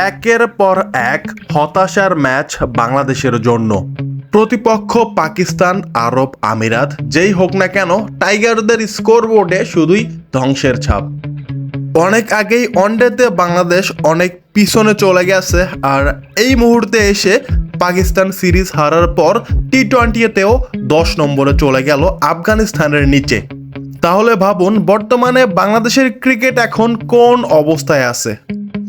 একের পর এক হতাশার ম্যাচ বাংলাদেশের জন্য। প্রতিপক্ষ পাকিস্তান, আরব আমিরাত যেই হোক না কেন, টাইগারদের স্কোরবোর্ডে শুধুই ধ্বংসের ছাপ। অনেক আগেই ওয়ানডেতে বাংলাদেশ অনেক পিছনে চলে গেছে, আর এই মুহূর্তে এসে পাকিস্তান সিরিজ হারার পর টি-20তেও 10 নম্বরে চলে গেল আফগানিস্তানের নিচে। তাহলে ভাবুন বর্তমানে বাংলাদেশের ক্রিকেট এখন কোন অবস্থায় আছে।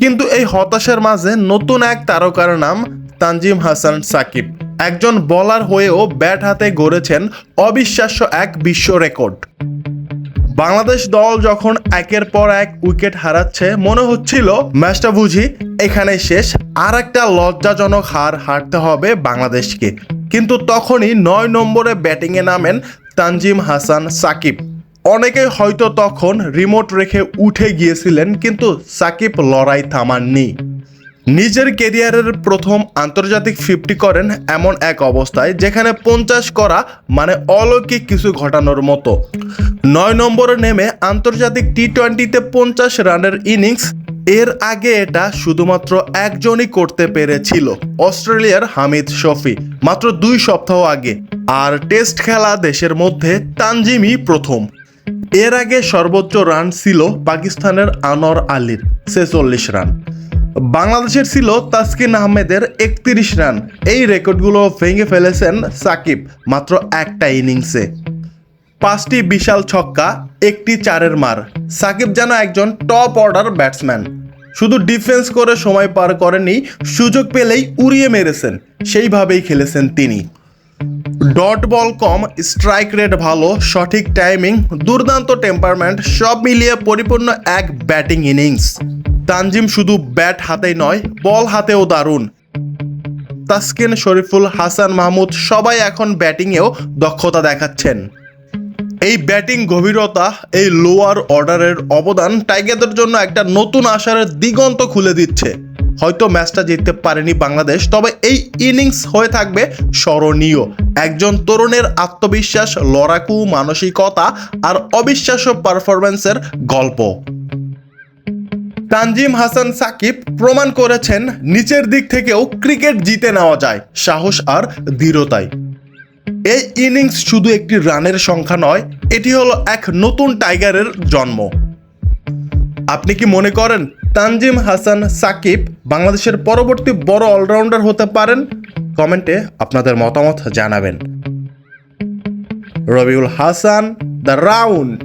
কিন্তু এই হতাশার মাঝে নতুন এক তারকার নাম তানজিম হাসান সাকিব। একজন বোলার হয়েও ব্যাট হাতে গড়েছেন অবিশ্বাস্য এক বিশ্ব রেকর্ড। বাংলাদেশ দল যখন একের পর এক উইকেট হারাচ্ছে, মনে হচ্ছিল ম্যাচটা বুঝি এখানে শেষ, আর একটা লজ্জাজনক হার হারতে হবে বাংলাদেশকে। কিন্তু তখনই 9 নম্বরে ব্যাটিংয়ে নামেন তানজিম হাসান সাকিব। অনেকে হয়তো তখন রিমোট রেখে উঠে গিয়েছিলেন, কিন্তু সাকিব লড়াই থামাননি। নিজের ক্যারিয়ারের প্রথম আন্তর্জাতিক 50 করেন এমন এক অবস্থায় যেখানে 50 করা মানে অলৌকিক কিছু ঘটানোর মতো। 9 নম্বরে নেমে আন্তর্জাতিক টি-20তে 50 রানের ইনিংস, এর আগে এটা শুধুমাত্র একজনই করতে পেরেছিল, অস্ট্রেলিয়ার হামিদ শফি, মাত্র 2 সপ্তাহ আগে। আর টেস্ট খেলা দেশের মধ্যে তানজিমই প্রথম। এর আগে সর্বোচ্চ রান ছিল পাকিস্তানের আনোয়ার আলীর 46 রান, বাংলাদেশের ছিল তাসকিন আহমেদের 31 রান। এই রেকর্ডগুলো ভেঙে ফেলেছেন সাকিব মাত্র একটা ইনিংসে। 5টি বিশাল ছক্কা, 1টি 4-এর মার। সাকিব যেন একজন টপ অর্ডার ব্যাটসম্যান। শুধু ডিফেন্স করে সময় পার করেনি, সুযোগ পেলেই উড়িয়ে মেরেছেন, সেইভাবেই খেলেছেন তিনি। ডট বল কম, স্ট্রাইক রেট ভালো, সঠিক টাইমিং, দুর্দান্ত টেম্পারমেন্ট, সব মিলিয়ে পরিপূর্ণ এক ব্যাটিং ইনিংস। তানজিম শুধু ব্যাট হাতেই নয়, বল হাতেও দারুণ। তাসকিন, শরীফুল, হাসান মাহমুদ সবাই এখন ব্যাটিংয়েও দক্ষতা দেখাচ্ছেন। এই ব্যাটিং গভীরতা, এই লোয়ার অর্ডারের অবদান টাইগারদের জন্য একটা নতুন আশার দিগন্ত খুলে দিচ্ছে। হয়তো ম্যাচটা জিততে পারেনি বাংলাদেশ, তবে এই ইনিংস হয়ে থাকবে স্মরণীয়। একজন তরুণের আত্মবিশ্বাস, লড়াকু মানসিকতা আর অবিশ্বাস্য পারফরম্যান্সের গল্প। তানজিম হাসান সাকিব প্রমাণ করেছেন নিচের দিক থেকেও ক্রিকেট জিতে নেওয়া যায় সাহস আর দৃঢ়তায়। এই ইনিংস শুধু একটি রানের সংখ্যা নয়, এটি হলো এক নতুন টাইগারের জন্ম। আপনি কি মনে করেন তানজিম হাসান সাকিব বাংলাদেশের পরবর্তী বড় অলরাউন্ডার হতে পারেন? কমেন্টে আপনাদের মতামত জানাবেন। Rabiul Hasan, the round.